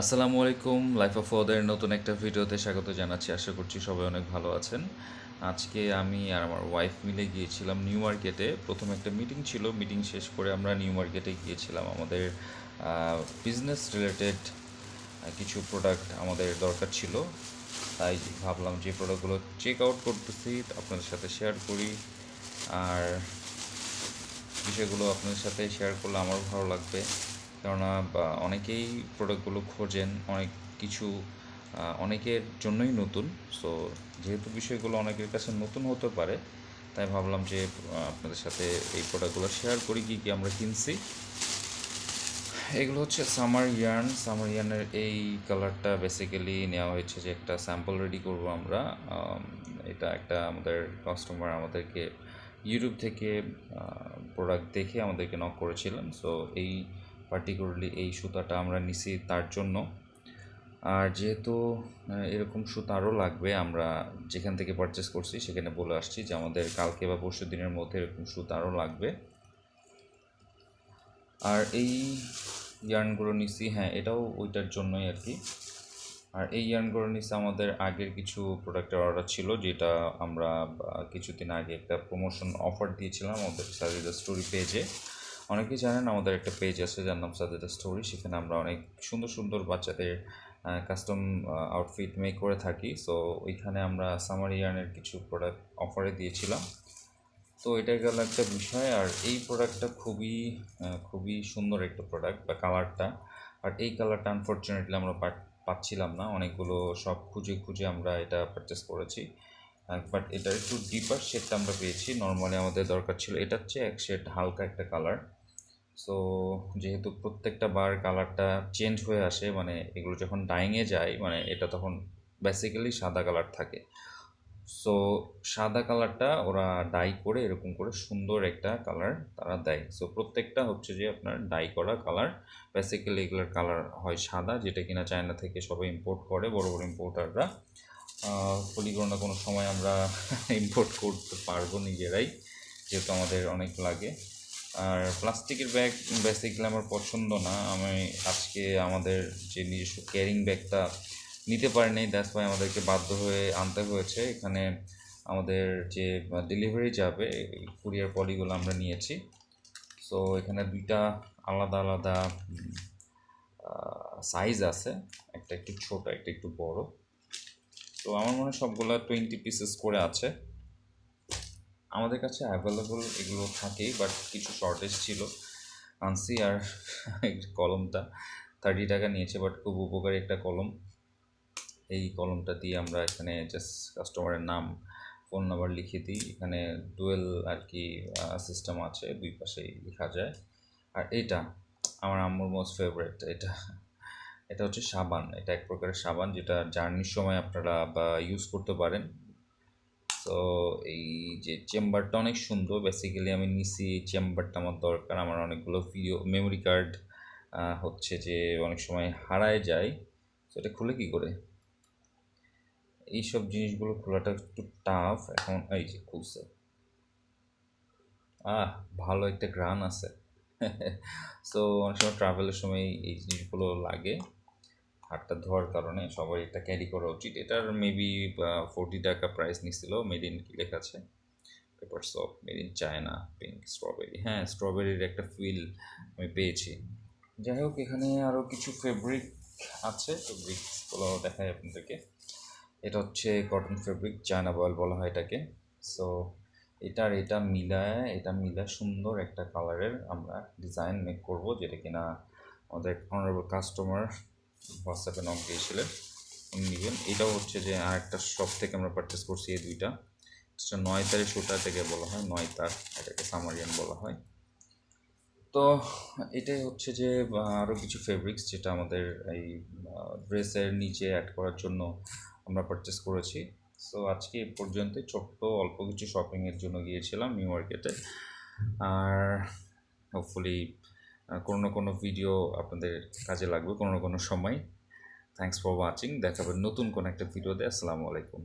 আসসালামু আলাইকুম, life of ওদের নতুন একটা ভিডিওতে স্বাগত জানাচ্ছি। আশা করছি সবাই অনেক ভালো আছেন। আজকে আমি আর আমার ওয়াইফ মিলে গিয়েছিলাম নিউ মার্কেটে। প্রথম একটা মিটিং ছিল, মিটিং শেষ করে আমরা নিউ মার্কেটে গিয়েছিলাম। আমাদের বিজনেস রিলেটেড কিছু প্রোডাক্ট আমাদের দরকার ছিল, তাই ভাবলাম যে প্রোডাক্টগুলো চেক আউট করতেছি আপনাদের সাথে শেয়ার করি। আর বিষয়গুলো আপনাদের সাথে শেয়ার করলে আমারও ভালো লাগবে, কেননা অনেকেই প্রোডাক্টগুলো খোঁজেন, অনেক কিছু অনেকের জন্যই নতুন। সো যেহেতু বিষয়গুলো অনেকের কাছে নতুন হতে পারে, তাই ভাবলাম যে আপনাদের সাথে এই প্রোডাক্টগুলো শেয়ার করি কী কী আমরা কিনছি। এগুলো হচ্ছে সামার ইয়ার্নের এই কালারটা বেসিক্যালি নেওয়া হয়েছে যে একটা স্যাম্পল রেডি করব আমরা। এটা একটা আমাদের কাস্টমার আমাদেরকে ইউটিউব থেকে প্রোডাক্ট দেখে আমাদেরকে নক করেছিলেন। সো এই পার্টিকুলারলি এই সুতাটা আমরা নিছি তার জন্য। আর যেহেতু এরকম সুতা আরও লাগবে, আমরা যেখান থেকে পারচেস করছি সেখানে বলে আসছি যে আমাদের কালকে বা পরশু দিনের মধ্যে এরকম সুতা আরও লাগবে। আর এই ইয়ার্নগুলো নিছি, হ্যাঁ এটাও ওইটার জন্যই আর কি। আর এই ইয়ার্নগুলো নিছি আমাদের আগের কিছু প্রোডাক্টের অর্ডার ছিল, যেটা আমরা কিছুদিন আগে একটা প্রমোশন অফার দিয়েছিলাম আমাদের সাজেদা স্টোরি পেজে। অনেকেই জানেন আমাদের একটা পেজ আছে যার নাম সাজেদা স্টোরি। সেখানে আমরা অনেক সুন্দর সুন্দর বাচ্চাদের কাস্টম আউটফিট মেক করে থাকি। সো ওইখানে আমরা সামার ইয়ার্নের কিছু প্রোডাক্ট অফারে দিয়েছিলাম। তো এটা গেল একটা বিষয়। আর এই প্রোডাক্টটা খুবই খুবই সুন্দর একটা প্রোডাক্ট বা কালারটা। আর এই কালারটা আনফর্চুনেটলি আমরা পাচ্ছিলাম না, অনেকগুলো সব খুঁজে খুঁজে আমরা এটা পারচেস করেছি। বাট এটার একটু ডিপার শেডটা আমরা পেয়েছি। নর্মালি আমাদের দরকার ছিল এটার চেয়ে এক শেড হালকা একটা কালার। সো যেহেতু প্রত্যেকটা বার কালারটা চেঞ্জ হয়ে আসে, মানে এগুলো যখন ডাইংয়ে যায়, মানে এটা তখন বেসিক্যালি সাদা কালার থাকে। সো সাদা কালারটা ওরা ডাই করে এরকম করে সুন্দর একটা কালার তারা দেয়। সো প্রত্যেকটা হচ্ছে যে আপনার ডাই করা কালার। বেসিক্যালি এগুলোর কালার হয় সাদা, যেটা কিনা চায়না থেকে সবাই ইম্পোর্ট করে, বড় বড় ইম্পোর্টাররা। ফলি কোনো না কোনো সময় আমরা ইম্পোর্ট করতে পারবো নিজেরাই, যেহেতু আমাদের অনেক লাগে। আর প্লাস্টিকের ব্যাগ বেসিক্যালি আমার পছন্দ না। আমি আজকে আমাদের যে নিজস্ব ক্যারিং ব্যাগটা নিতে পারিনি, দ্যাটস ওয়াই আমাদেরকে বাধ্য হয়ে আনতে হয়েছে। এখানে আমাদের যে ডেলিভারি যাবে কুরিয়ার পলিগুলো আমরা নিয়েছি। সো এখানে দুইটা আলাদা আলাদা সাইজ আছে, একটা একটু ছোট, একটা একটু বড়। তো আমার মনে হয় সবগুলো 20 পিসেস করে আছে। আমাদের কাছে অ্যাভেলেবল এগুলো থাকেই, বাট কিছু শর্টেজ ছিল, আনসি। আর কলমটা 30 টাকা নিয়েছে, বাট খুব উপকারী একটা কলম। এই কলমটা দিয়ে আমরা এখানে জাস্ট কাস্টমারের নাম, ফোন নাম্বার লিখে দিই। এখানে ডুয়েল আর কি সিস্টেম আছে, দুই পাশেই লেখা যায়। আর এটা আমার আম্মুর মোস্ট ফেভারিট। এটা এটা হচ্ছে সাবান। এটা এক প্রকারের সাবান, যেটা জার্নির সময় আপনারা বা ইউজ করতে পারেন। তো এই যে চেম্বারটা অনেক সুন্দর। বেসিক্যালি আমি নিছি চেম্বারটা আমার দরকার। আমার অনেকগুলো ভিডিও মেমোরি কার্ড হচ্ছে যে অনেক সময় হারায় যায়। তো এটা খুলে কী করে, এইসব জিনিসগুলো খোলাটা একটু টাফ। এখন এই যে খুলছে, আহ ভালো একটা গ্রান আছে। সো অনেক সময় ট্রাভেলের সময় এই জিনিসগুলো লাগে। হাতটা ধোয়ার কারণে সবাই এটা ক্যারি করা উচিত। এটার মেবি 40 টাকা প্রাইস নিছিল। মেড ইন কি লেখা আছে, paper shop, made in China, pink strawberry. হ্যাঁ, স্ট্রবেরির একটা ফিল আমি পেয়েছি। যাই হোক, এখানে আরও কিছু ফেব্রিক আছে, ফেব্রিক্সগুলো দেখাই আপনাদেরকে। এটা হচ্ছে কটন ফেব্রিক, চায়না বয়েল বলা হয় এটাকে। সো এটা মিলায় সুন্দর একটা কালারের আমরা ডিজাইন মেক করব, যেটা কিনা আমাদের অনারেবল কাস্টমার হোয়াটসঅ্যাপে নক দিয়েছিলেন, উনি নেবেন। এটাও হচ্ছে যে আর একটা শপ থেকে আমরা পারচেস করছি এই দুইটা। এটা 9 তারের সুতা থেকে বলা হয়, 9 তার, এটাকে সামারিয়ান বলা হয়। তো এটাই হচ্ছে যে আরও কিছু ফেব্রিক্স যেটা আমাদের এই ড্রেসের নিচে অ্যাড করার জন্য আমরা পারচেস করেছি। সো আজকে এ পর্যন্তই, ছোট্ট অল্প কিছু শপিংয়ের জন্য গিয়েছিলাম নিউ মার্কেটে। আর হোপফুলি কোনো না কোনো ভিডিও আপনাদের কাজে লাগবে কোনো না কোনো সময়। Thanks for watching. দেখাবেন নতুন কোনো একটা ভিডিওতে। আসসালামু আলাইকুম।